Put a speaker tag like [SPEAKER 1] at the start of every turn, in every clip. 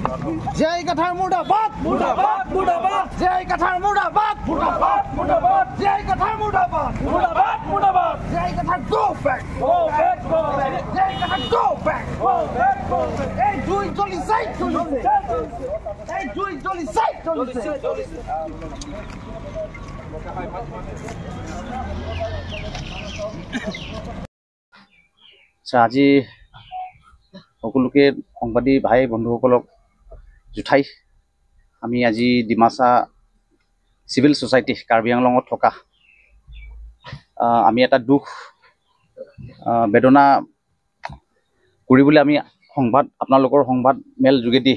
[SPEAKER 1] जय कथार मुर्दाबाद मुर्दाबाद मुर्दाबाद जय कथार मुर्दाबाद मुर्दाबाद मुर्दाबाद जय कथार मुर्दाबाद मुर्दाबाद मुर्दाबाद जय कथार गो बैक जय कथार गो बैक ए दुई जली साइड ए दुई जली साइड
[SPEAKER 2] আজি সকলোকে সংবাদী ভাই বন্ধুসকলক জুঠাই আমি আজি ডিমাচা সিভিল সোসাইটি কাৰ্বি আংলঙত থকা আমি এটা দুখ বেদনা কৰিবলৈ আমি সংবাদ আপোনালোকৰ সংবাদ মেল যোগেদি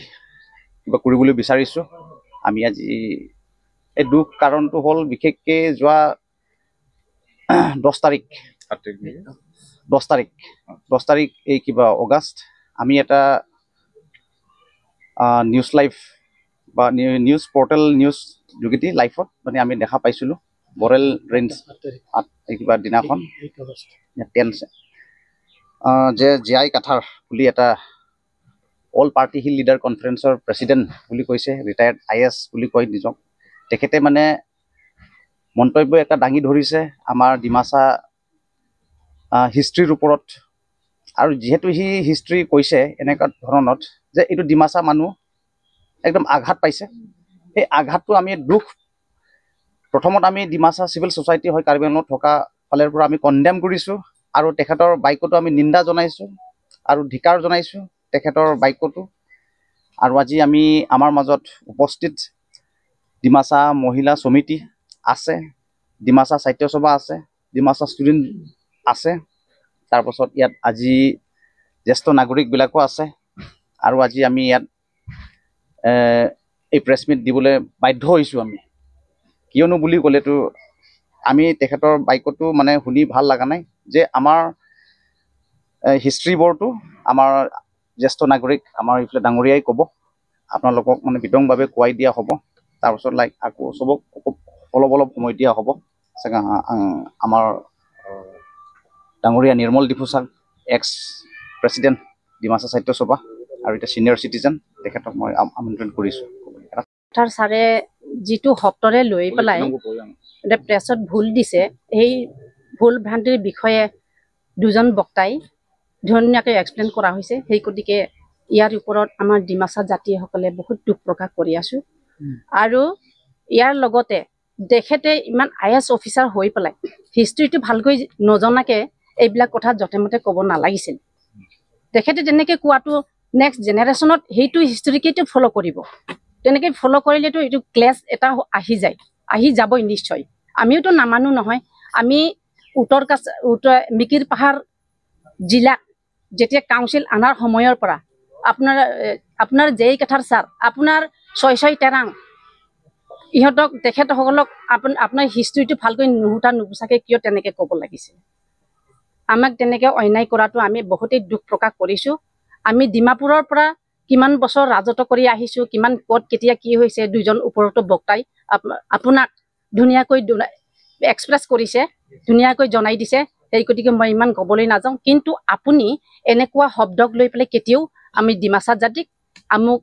[SPEAKER 2] কিবা কৰিবলৈ বিচাৰিছো। আমি আজি এই দুখ কাৰণটো হ'ল বিশেষকৈ যোৱা 10 তাৰিখ এই কিবা অগষ্ট আমি এটা নিউজ লাইভ বা নিউজ পৰ্টেল নিউজ যোগেদি লাইভত মানে আমি দেখা পাইছিলোঁ বৰেল ৰেঞ্জ কিবা দিনাখন 10 যে জিআই কাথাৰ বুলি এটা অল পাৰ্টি হিল লিডাৰ কনফাৰেন্সৰ প্ৰেচিডেণ্ট বুলি কৈছে, ৰিটায়াৰ্ড IAS বুলি কয় নিজক। তেখেতে মানে মন্তব্য এটা দাঙি ধৰিছে আমাৰ ডিমাচা হিষ্ট্ৰীৰ ওপৰত, আৰু যেহেতু সি হিষ্ট্ৰী কৈছে এনেকুৱা ধৰণত যে এইটো ডিমাচা মানুহ একদম আঘাত পাইছে। সেই আঘাতটো আমি দুখ প্ৰথমত আমি ডিমাচা চিভিল সোসাইটি হয় কাৰ্বি আংলঙত থকা ফালৰ পৰা আমি কণ্ডেম কৰিছোঁ, আৰু তেখেতৰ বাইকতো আমি নিন্দা জনাইছোঁ আৰু ধিকাৰ জনাইছোঁ তেখেতৰ বাইকতো। আৰু আজি আমি আমাৰ মাজত উপস্থিত ডিমাচা মহিলা সমিতি আছে, ডিমাচা সাহিত্য সভা আছে, ডিমাচা ষ্টুডেণ্ট আছে, তাৰপাছত ইয়াত আজি জ্যেষ্ঠ নাগৰিকবিলাকো আছে। আৰু আজি আমি ইয়াত এই প্ৰেছ মিট দিবলৈ বাধ্য হৈছোঁ আমি, কিয়নো বুলি ক'লেতো আমি তেখেতৰ বাইকতো মানে শুনি ভাল লগা নাই যে আমাৰ হিষ্ট্ৰীবোৰটো আমাৰ জ্যেষ্ঠ নাগৰিক আমাৰ এইফালে ডাঙৰীয়াই ক'ব, আপোনালোকক মানে বিতংভাৱে কোৱাই দিয়া হ'ব। তাৰপাছত আকৌ চবক অলপ সময় দিয়া হ'ব। আমাৰ ডাঙৰীয়া নিৰ্মল ডিফুচাক এক্স প্ৰেচিডেণ্ট ডিমাচা সাহিত্য সভা আৰু এটা সিনিয়ৰ চিটিজেন, তেখেতক মই আমন্ত্ৰণ কৰিছোঁ।
[SPEAKER 3] ছাৰে যিটো শব্দৰে লৈ পেলাই প্ৰেছত ভুল দিছে, সেই ভুল ভ্ৰান্তিৰ বিষয়ে দুজন বক্তাই ধুনীয়াকৈ এক্সপ্লেইন কৰা হৈছে। সেই গতিকে ইয়াৰ ওপৰত আমাৰ ডিমাচা জাতিসকলে বহুত দুখ প্ৰকাশ কৰি আছোঁ। আৰু ইয়াৰ লগতে তেখেতে ইমান IAS অফিচাৰ হৈ পেলাই হিষ্ট্ৰীটো ভালকৈ নজনাকৈ এইবিলাক কথা য'তে মতে ক'ব নালাগিছিল। তেখেতে তেনেকৈ কোৱাটো নেক্সট জেনেৰেশ্যনত সেইটো হিষ্ট্ৰীকেইটো ফ'ল' কৰিব, তেনেকৈ ফ'ল' কৰিলেতো এইটো ক্লেছ এটা আহি যাবই নিশ্চয়। আমিওতো নামানো নহয়। আমি উত্তৰ মিকিৰ পাহাৰ জিলাক যেতিয়া কাউন্সিল অনাৰ সময়ৰ পৰা আপোনাৰ জেই কাথাৰ ছাৰ, আপোনাৰ ছয় টেৰাং ইহঁতক তেখেতসকলক আপোনাৰ হিষ্ট্ৰীটো ভালকৈ নুবুজাকৈ কিয় তেনেকৈ ক'ব লাগিছিল? আমাক তেনেকৈ অন্যায় কৰাটো আমি বহুতেই দুখ প্ৰকাশ কৰিছোঁ। আমি ডিমাপুৰৰ পৰা কিমান বছৰ ৰাজত্ব কৰি আহিছোঁ, কিমান ক'ত কেতিয়া কি হৈছে, দুজন ওপৰতো বক্তাই আপোনাক ধুনীয়াকৈ এক্সপ্ৰেছ কৰিছে, ধুনীয়াকৈ জনাই দিছে। সেই গতিকে মই ইমান ক'বলৈ নাযাওঁ, কিন্তু আপুনি এনেকুৱা শব্দক লৈ পেলাই কেতিয়াও আমি ডিমাচা জাতিক আমুক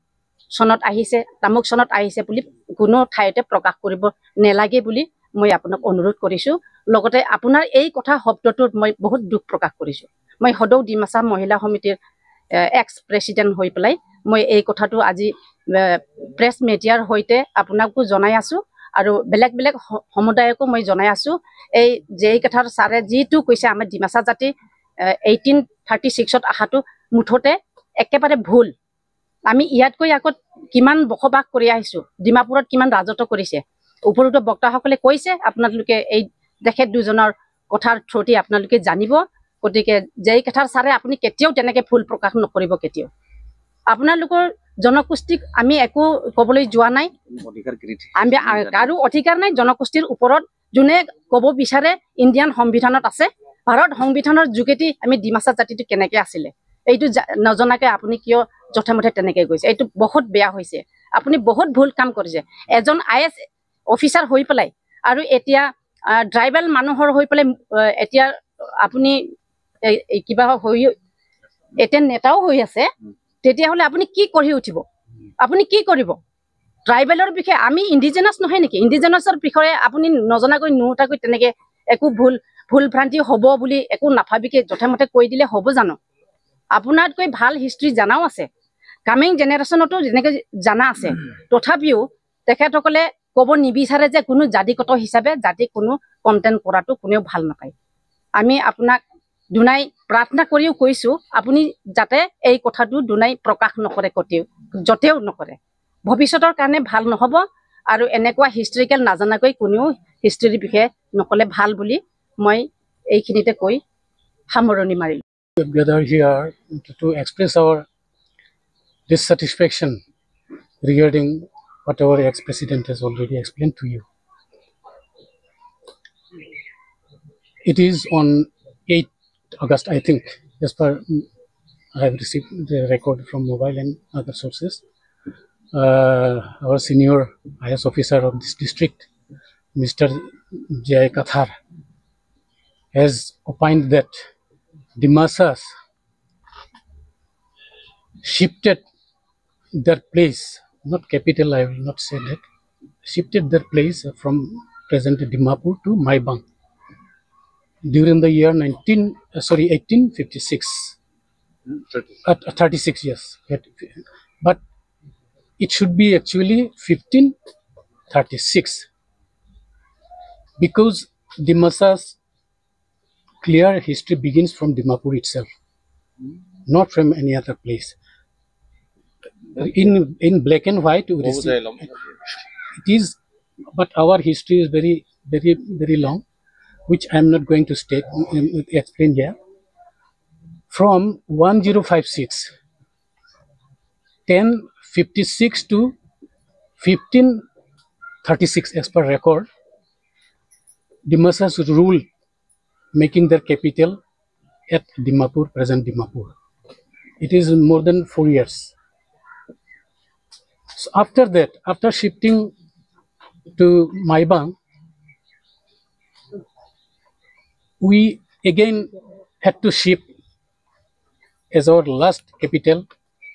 [SPEAKER 3] চনত আহিছে তামুক চনত আহিছে বুলি কোনো ঠাইতে প্ৰকাশ কৰিব নালাগে বুলি মই আপোনাক অনুৰোধ কৰিছোঁ। লগতে আপোনাৰ এই কথা শব্দটোত মই বহুত দুখ প্ৰকাশ কৰিছোঁ। মই সদৌ ডিমাচা মহিলা সমিতিৰ এক্স প্ৰেচিডেণ্ট হৈ পেলাই মই এই কথাটো আজি প্ৰেছ মিডিয়াৰ সৈতে আপোনাকো জনাই আছোঁ, আৰু বেলেগ বেলেগ সমুদায়কো মই জনাই আছোঁ। এই জেই কাথাৰ ছাৰে যিটো কৈছে আমাৰ ডিমাচা জাতি 1836ত অহাটো মুঠতে একেবাৰে ভুল। আমি ইয়াতকৈ আগত কিমান বসবাস কৰি আহিছোঁ, ডিমাপুৰত কিমান ৰাজত্ব কৰিছে, ওপৰতো বক্তাসকলে কৈছে। আপোনালোকে এই তেখেত দুজনৰ কথাৰ থ্ৰুদি আপোনালোকে জানিব। গতিকে জেই কাথাৰ ছাৰে আপুনি কেতিয়াও তেনেকৈ ভুল প্ৰকাশ নকৰিব। কেতিয়াও আপোনালোকৰ জনগোষ্ঠীক আমি একো ক'বলৈ যোৱা নাই, আমি কাৰো অধিকাৰ নাই। জনগোষ্ঠীৰ ওপৰত যোনে ক'ব বিচাৰে ইণ্ডিয়ান সংবিধানত আছে, ভাৰত সংবিধানৰ যোগেদি আমি ডিমাচা জাতিটো কেনেকৈ আছিলে এইটো নজনাকৈ আপুনি কিয় যথেমথে তেনেকৈ গৈছে? এইটো বহুত বেয়া হৈছে। আপুনি বহুত ভুল কাম কৰিছে। এজন IAS অফিচাৰ হৈ পেলাই আৰু এতিয়া ট্ৰাইবেল মানুহৰ হৈ পেলাই এতিয়া আপুনি কিবা হৈ এতিয়া নেতাও হৈ আছে, তেতিয়াহ'লে আপুনি কি কৰি উঠিব? আপুনি কি কৰিব ট্ৰাইবেলৰ বিষয়ে আমি ইণ্ডিজিনাছ নহয় নেকি ইণ্ডিজিনাছৰ বিষয়ে আপুনি নজনাকৈ নুঠাকৈ তেনেকৈ একো ভুল ভ্ৰান্তি হ'ব বুলি একো নাভাবিকে যথেমতে কৈ দিলে হ'ব জানো আপোনাতকৈ ভাল হিষ্ট্ৰী জানাও আছে কামিং জেনেৰেশ্যনতো যেনেকৈ জানা আছে তথাপিও তেখেতসকলে ক'ব নিবিচাৰে যে কোনো জাতিগত হিচাপে জাতি কোনো কণ্টেণ্ট কৰাটো কোনেও ভাল নাপায় আমি আপোনাক দুনাই প্ৰাৰ্থনা কৰিও কৈছোঁ আপুনি যাতে এই কথাটো দুনাই প্ৰকাশ নকৰে য'তেও নকৰে ভৱিষ্যতৰ কাৰণে ভাল নহ'ব আৰু এনেকুৱা হিষ্ট্ৰিকেল নাজানাকৈ কোনেও হিষ্ট্ৰীৰ বিষয়ে নক'লে ভাল বুলি মই এইখিনিতে কৈ সামৰণি মাৰিলোঁ
[SPEAKER 4] Gather here to express our dissatisfaction regarding what our ex-president has already explained to you. It is on 8 August, I think, as per I have received the record from mobile and other sources. Our senior IS officer of this district, Mr. Jai Kathar, has opined that Dimasas shifted their place, not capital, I will not say that, shifted their place from present Dimapur to Maibang during the year 1856. 36 years. But it should be actually 1536 because Dimasas clear history begins from Dimapur itself, not from any other place. In black and white, we receive, it is, but our history is very, very, very long, which I am not going to explain here. From 1056, 1056 to 1536, as per record, Dimasas ruled, making their capital at Dimapur, present Dimapur. It is more than 4 years. So after that, after shifting to Maibang, we again had to shift as our last capital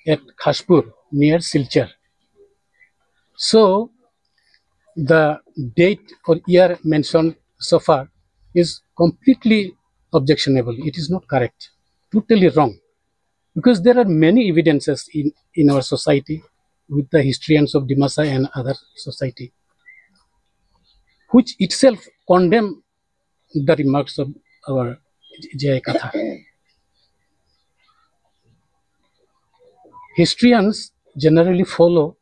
[SPEAKER 4] at Khashpur near Silchar. So the date or year mentioned so far is completely objectionable. It is not correct, totally wrong, because there are many evidences in our society with the historians of Dimasa and other society, which itself condemn the remarks of our Jai Katha. Historians generally follow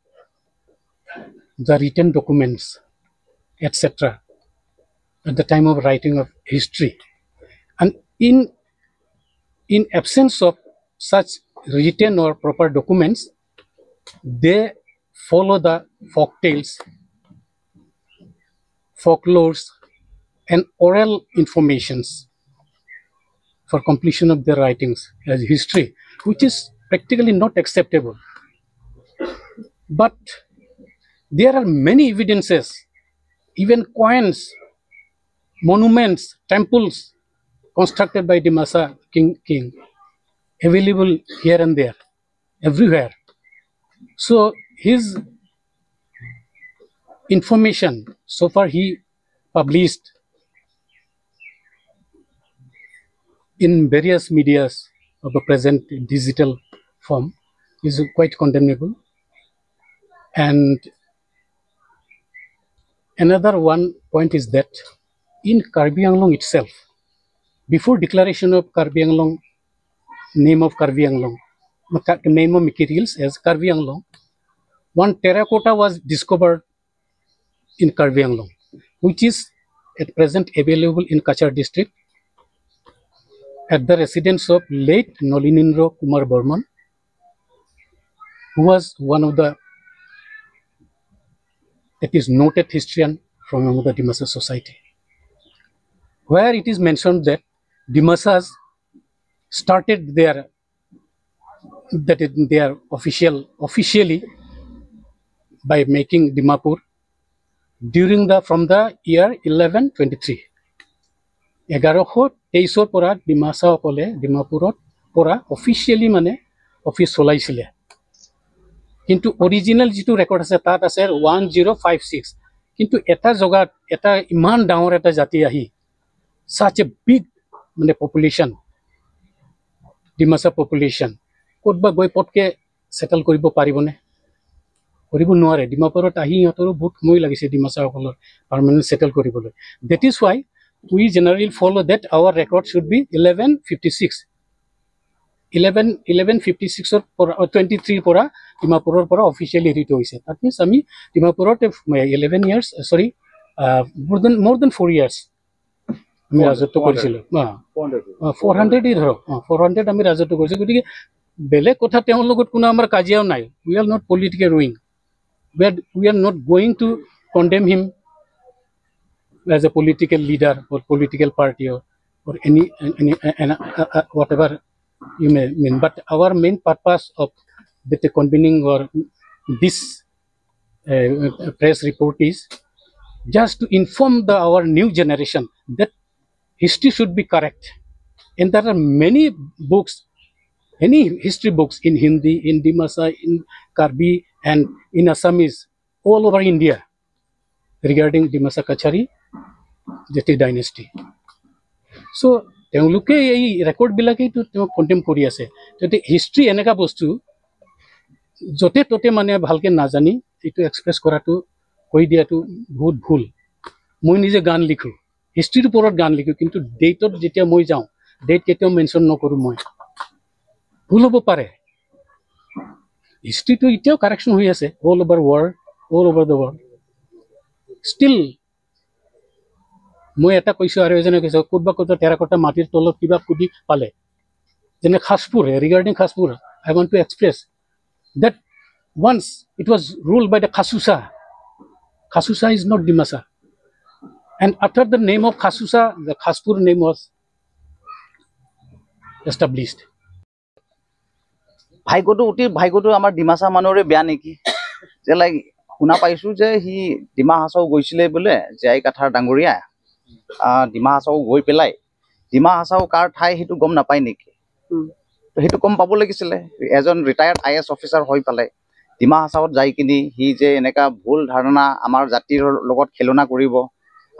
[SPEAKER 4] the written documents, etc. at the time of writing of history, and in absence of such written or proper documents, they follow the folk tales, folklores, and oral informations for completion of their writings as history, which is practically not acceptable. But there are many evidences, even coins, monuments, temples constructed by Dimasa king available here and there, everywhere. So his information, so far he published in various medias of the present digital form, is quite condemnable. And another one point is that in Karbi Anglong itself, before declaration of Karbi Anglong, name of Karbi Anglong, name of materials as Karbi Anglong, one terracotta was discovered in Karbi Anglong, which is at present available in Kachar district at the residence of late Nolinindra Kumar Burman, who was one of the noted historian from among the Dimasa society, where it is mentioned that Dimasas started their officially by making Dimapur from the year 1123. 1123 পৰা ডিমাছাসকলে ডিমাপুৰত পৰা officially মানে office চলাইছিলে, কিন্তু original যিটো record আছে তাত আছে 1056 কিন্তু এটা জগাত এটা ইমান ডাঙৰ এটা জাতি আহি such a big মানে পপুলেশ্যন ডিমাছা পপুলেশ্যন ক'তবা গৈ পটকে সেটেল কৰিব পাৰিবনে কৰিব নোৱাৰে ডিমাপুৰত আহি ইহঁতৰো বহুত সময় লাগিছে ডিমাছাসকলৰ পাৰ্মানেণ্ট সেটেল কৰিবলৈ that is why we generally follow that our record should be 1156 1156 ৰ পৰা 23 পৰা ডিমাপুৰৰ পৰা অফিচিয়েলি হেৰিটো হৈছে that means আমি ডিমাপুৰত 11 years sorry more than 4 years আমি ৰাজত্ব কৰিছিলো 400 ই ধৰক 400 আমি ৰাজত্ব কৰিছো গতিকে বেলেগ কথা তেওঁৰ লগত কোনো আমাৰ কাজিয়াও নাই we are not politically ruining we are not going to condemn him as a political leader or political party or any whatever you may mean but our main purpose of the convening or this press report is just to inform our new generation that history should be correct and there are many books any history books in Hindi in Dimasa in Karbi and in Assamese all over India regarding Dimasa Kachari Jati dynasty so তেওঁলোকে এই record বিলাকেইটো তেওঁ contempt কৰি আছে যদি history এনেকা বস্তু যতে ততে মানে ভালকে নাজানি এইটো এক্সপ্ৰেছ কৰাটো কৈ দিয়াটো বহুত ভুল মই নিজে গান লিখো হিষ্ট্ৰীৰ ওপৰত গান লিখো কিন্তু ডেটত যেতিয়া মই যাওঁ ডেট কেতিয়াও মেনশ্যন নকৰো মই ভুল হ'ব পাৰে হিষ্ট্ৰীটো এতিয়াও কাৰেকশ্যন হৈ আছে all over the world still মই এটা কৈছো আৰু এজনে কৈছো ক'তবা ক'ত টেৰাকটা মাটিৰ তলত কিবা কুদি পালে যেনে Khaspur regarding Khaspur I want to express that once it was ruled by the Khasusa is not Dimasa and after the name of Khasusa the Khaspur name was established
[SPEAKER 2] ভাগ্যটো আমাৰ ডিমাছা মানুহৰে বেয়া নেকি যে লাইক শুনা পাইছো যে সি ডিমা হাছাও গৈছিলে বোলে জে কাঠাৰ ডাঙৰীয়া ডিমা হাছাও গৈ পেলাই ডিমা হাছাও কাৰ ঠাই সেইটো গম নাপায় নেকি সেইটো গম পাব লাগিছিলে এজন ৰিটায়াৰ্ড IAS অফিচাৰ হৈ পেলাই ডিমা হাছাওত যাই কিনি সি যে এনেকা ভুল ধাৰণা আমাৰ জাতিৰ লগত খেলনা কৰিব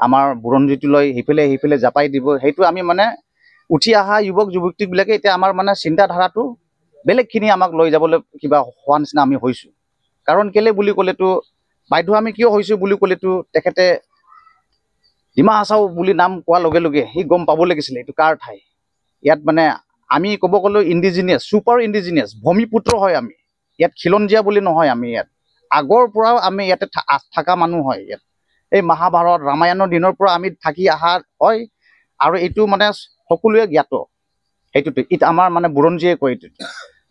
[SPEAKER 2] আমাৰ বুৰঞ্জীটোলৈ সিফালে জাপাই দিব সেইটো আমি মানে উঠি অহা যুৱক যুৱতীবিলাকে এতিয়া আমাৰ মানে চিন্তাধাৰাটো বেলেগখিনি আমাক লৈ যাবলৈ কিবা হোৱা নিচিনা আমি হৈছোঁ কাৰণ কেলে বুলি ক'লেতো বাধ্য আমি কিয় হৈছোঁ বুলি ক'লেতো তেখেতে ডিমা হাছাও বুলি নাম কোৱাৰ লগে লগে সি গম পাব লাগিছিলে এইটো কাৰ ঠাই ইয়াত মানে আমি ক'ব গ'লো ইণ্ডিজিনিয়াছ ছুপাৰ ইণ্ডিজিনিয়াছ ভূমিপুত্ৰ হয় আমি ইয়াত খিলঞ্জীয়া বুলি নহয় আমি ইয়াত আগৰ পৰাও আমি ইয়াতে থকা মানুহ হয় ইয়াত এই মহাভাৰত ৰামায়ণৰ দিনৰ পৰা আমি থাকি অহা হয় আৰু এইটো মানে সকলোৱে জ্ঞাত সেইটোতো ইট আমাৰ মানে বুৰঞ্জীয়ে কয় এইটো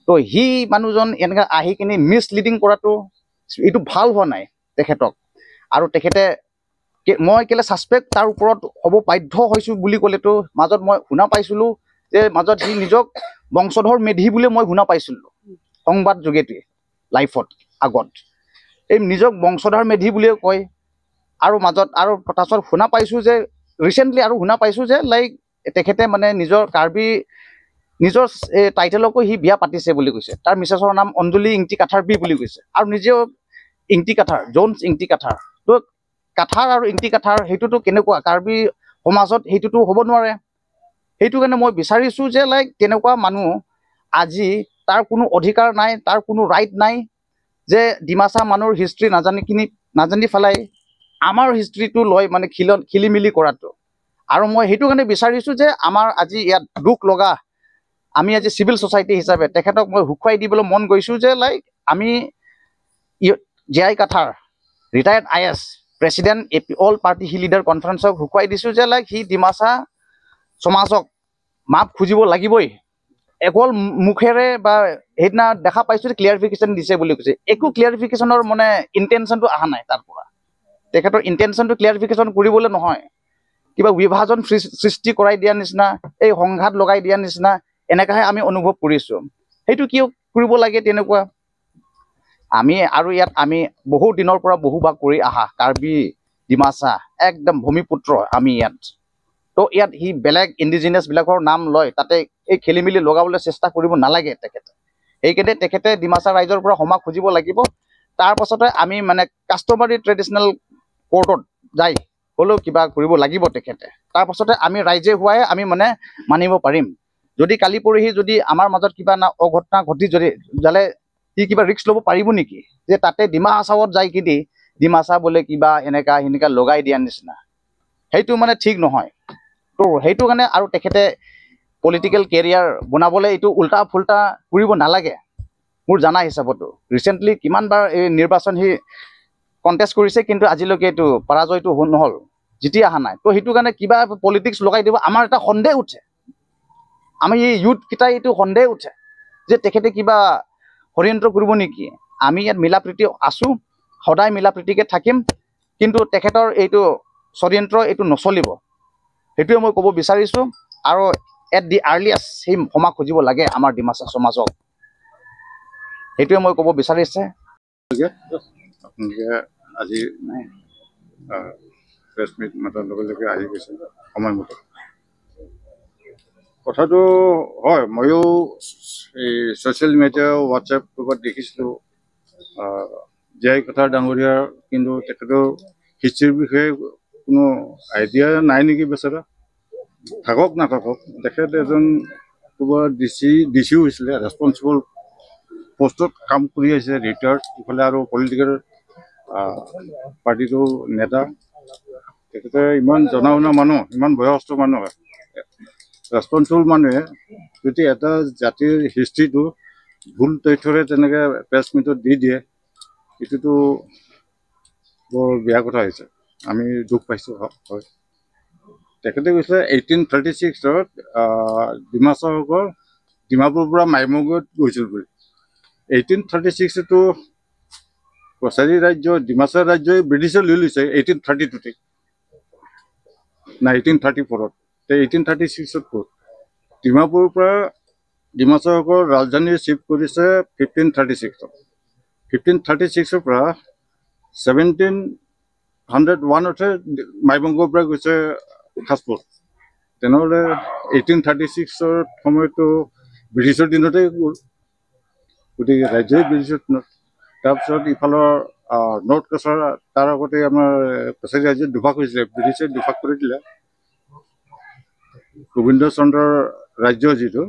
[SPEAKER 2] তো সি মানুহজন এনেকৈ আহি কিনি মিছলিডিং কৰাটো এইটো ভাল হোৱা নাই তেখেতক আৰু তেখেতে মই কেলে ছাছপেক্ট তাৰ ওপৰত হ'ব বাধ্য হৈছোঁ বুলি ক'লেতো মাজত মই শুনা পাইছিলোঁ যে মাজত সি নিজক বংশধৰ মেধি বুলি মই শুনা পাইছিলোঁ সংবাদ যোগেদি লাইফত আগত এই নিজক বংশধৰ মেধি বুলিয়ে কয় আৰু মাজত আৰু তাৰপিছত শুনা পাইছোঁ যে ৰিচেণ্টলি আৰু শুনা পাইছোঁ যে লাইক তেখেতে মানে নিজৰ কাৰ্বি নিজৰ টাইটেলকো সি বিয়া পাতিছে বুলি কৈছে তাৰ মিছেছৰ নাম অঞ্জলি ইংটি কাঠাৰ বুলি কৈছে আৰু নিজেও ইংটি কাঠাৰ জোনছ ইংটি কাঠাৰ তো কাঠাৰ আৰু ইংটি কাঠাৰ সেইটোতো কেনেকুৱা কাৰ্বি সমাজত সেইটোতো হ'ব নোৱাৰে সেইটো কাৰণে মই বিচাৰিছোঁ যে লাইক তেনেকুৱা মানুহ আজি তাৰ কোনো অধিকাৰ নাই তাৰ কোনো ৰাইট নাই যে ডিমাছা মানুহৰ হিষ্ট্ৰী নাজানি পেলাই আমাৰ হিষ্ট্ৰীটো লৈ মানে খেলিমেলি কৰাটো আৰু মই সেইটো কাৰণে বিচাৰিছোঁ যে আমাৰ আজি ইয়াত দুখ লগা আমি আজি চিভিল ছ'চাইটি হিচাপে তেখেতক মই শুকুৱাই দিবলৈ মন গৈছোঁ যে লাইক আমি J Kathar retired IAS president all party hill leader কনফাৰেন্সক শুকুৱাই দিছোঁ যে লাইক সি ডিমাছা সমাজক মাপ খুজিব লাগিবই অকল মুখেৰে বা সেইদিনা দেখা পাইছোঁ যে ক্লিয়াৰিফিকেশ্যন দিছে বুলি কৈছে একো ক্লিয়াৰিফিকেশ্যনৰ মানে ইণ্টেনশ্যনটো অহা নাই তাৰ পৰা তেখেতৰ ইণ্টেনশ্যনটো ক্লিয়াৰিফিকেশ্যন কৰিবলৈ নহয় কিবা বিভাজন সৃষ্টি কৰাই দিয়া নিচিনা এই সংঘাত লগাই দিয়া নিচিনা এনেকাহে আমি অনুভৱ কৰিছোঁ সেইটো কিয় কৰিব লাগে তেনেকুৱা আমি আৰু ইয়াত আমি বহু দিনৰ পৰা বহুবাৰ কৰি আহা কাৰ্বি ডিমাছা একদম ভূমিপুত্ৰ আমি ইয়াত তো ইয়াত সি বেলেগ ইণ্ডিজিনিয়াছবিলাকৰ নাম লয় তাতে এই খেলিমেলি লগাবলৈ চেষ্টা কৰিব নালাগে তেখেতে সেইকাৰণে তেখেতে ডিমাচা ৰাইজৰ পৰা ক্ষমা খুজিব লাগিব। তাৰ পাছতে আমি মানে কাষ্টমাৰী ট্ৰেডিশ্যনেল কোৰ্টত যাই হ'লেও কিবা কৰিব লাগিব তেখেতে। তাৰ পাছতে আমি ৰাইজে হোৱাই আমি মানে মানিব পাৰিম। যদি কালি পৰহি যদি আমাৰ মাজত কিবা না অঘটনা ঘটি যদি যালে সি কিবা ৰিস্ক ল'ব পাৰিব নেকি যে তাতে ডিমা হাছাওত যাই কিনি ডিমাচা বোলে কিবা এনেকা সেনেকা লগাই দিয়াৰ নিচিনা, সেইটো মানে ঠিক নহয়। তো সেইটো কাৰণে আৰু তেখেতে পলিটিকেল কেৰিয়াৰ বনাবলৈ এইটো উল্টা ফুল্টা কৰিব নালাগে। মোৰ জানা হিচাপতো ৰিচেণ্টলি কিমানবাৰ এই নিৰ্বাচন সি কণ্টেষ্ট কৰিছে, কিন্তু আজিলৈকে এইটো পৰাজয়টো নহ'ল, জিতি অহা নাই। তো সেইটো কাৰণে কিবা পলিটিক্স লগাই দিব, আমাৰ এটা সন্দেহ উঠে। আমি এই ইউথকেইটাই এইটো সন্দেহ উঠে যে তেখেতে কিবা ষড়যন্ত্ৰ কৰিব নেকি। আমি ইয়াত মিলা প্ৰীতি আছোঁ, সদায় মিলা প্ৰীতিকে থাকিম, কিন্তু তেখেতৰ এইটো ষড়যন্ত্ৰ এইটো নচলিব, সেইটোৱে মই ক'ব বিচাৰিছোঁ। আৰু এট দি আৰ্লিয়েষ্ট সেই ক্ষমা খুজিব লাগে আমাৰ ডিমাচা সমাজক, সেইটোৱে মই ক'ব বিচাৰিছে।
[SPEAKER 5] আপোনালোকে আজি প্ৰেছ মিট মাতাৰ লগে লগে আহি গৈছে সময়মতে। কথাটো হয়, ময়ো এই ছ'চিয়েল মিডিয়া হোৱাটছএপ গ্ৰুপত দেখিছিলোঁ জে কথাৰ ডাঙৰীয়াৰ, কিন্তু তেখেতৰ হিষ্ট্ৰীৰ বিষয়ে কোনো আইডিয়া নাই নেকি বেচেৰা। থাকক নাথাকক, তেখেত এজন ক'ৰবাত ডি চিও হৈছিলে, ৰেছপনচিবল পোষ্টত কাম কৰি আহিছে, ৰিটায়াৰ্ড। ইফালে আৰু পলিটিকেল পাৰ্টিটোৰ নেতা। তেখেতে ইমান জনা শুনা মানুহ, ইমান বয়সস্থ মানুহ, ৰেছপনচিবল মানুহে যদি এটা জাতিৰ হিষ্ট্ৰীটো ভুল তথ্যৰে তেনেকৈ প্ৰেছ মিটত দি দিয়ে, এইটোতো বৰ বেয়া কথা হৈছে। আমি দুখ পাইছোঁ। হয়, তেখেতে কৈছিলে 1836ত ডিমাচাসকল ডিমাপুৰৰ পৰা মাইমগৈত গৈছিল বুলি। 1836টো কছাৰী ৰাজ্য, ডিমাচা ৰাজ্যই ব্ৰিটিছে লৈ লৈছে 1832তে না 1834ত। 1836ত ক'ত? ডিমাপুৰৰ পৰা ডিমাচাসকল ৰাজধানী চিফ্ট কৰিছে 1536ত। 1536ৰ পৰা 1701তহে মাইবংগৰ পৰা গৈছে খাছপুৰ। তেনেহ'লে 1836ৰ সময়তো ব্ৰিটিছৰ দিনতেই গ'ল, গতিকে ৰাজ্যই ব্ৰিটিছৰ দিনত। তাৰপিছত ইফালৰ নৰ্থ কাছাৰ, তাৰ আগতে আমাৰ কছাৰী ৰাজ্যত দুভাগ হৈছিলে, ব্ৰিটিছে দুভাগ কৰি দিলে। গোবিন্দ চন্দ্ৰৰ ৰাজ্য যিটো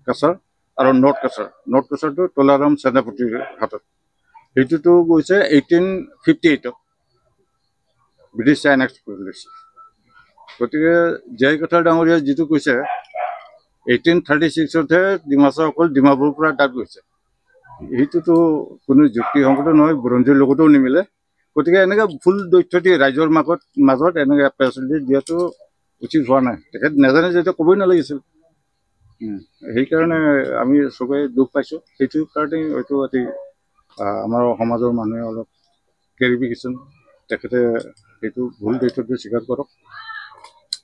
[SPEAKER 5] কাছাৰ আৰু নৰ্থ কাছাৰটো তলাৰাম সেনাপতিৰ হাতত, সেইটোতো গৈছে 1858ত ব্ৰিটিছে এনেক্স কৰি লৈছে। গতিকে জে কথাৰ ডাঙৰীয়া যিটো কৈছে 1836তহে ডিমাচাসকল ডিমাপুৰৰ পৰা তাত গৈছে, সেইটোতো কোনো যুক্তিসংগত নহয়, বুৰঞ্জীৰ লগতো নিমিলে। গতিকে এনেকৈ ভুল তথ্য দিয়ে ৰাইজৰ মাজত এনেকৈ প্ৰেছ ৰিলিজ দিয়াটো উচিত হোৱা নাই। তেখেত নাজানে যেতিয়া ক'বই নালাগিছিল। সেইকাৰণে আমি চবেই দুখ পাইছোঁ। সেইটো কাৰণেই হয়তো অতি আমাৰ সমাজৰ মানুহে অলপ কেৰিফিকেশ্যন, তেখেতে সেইটো ভুল তথ্যটো স্বীকাৰ কৰক।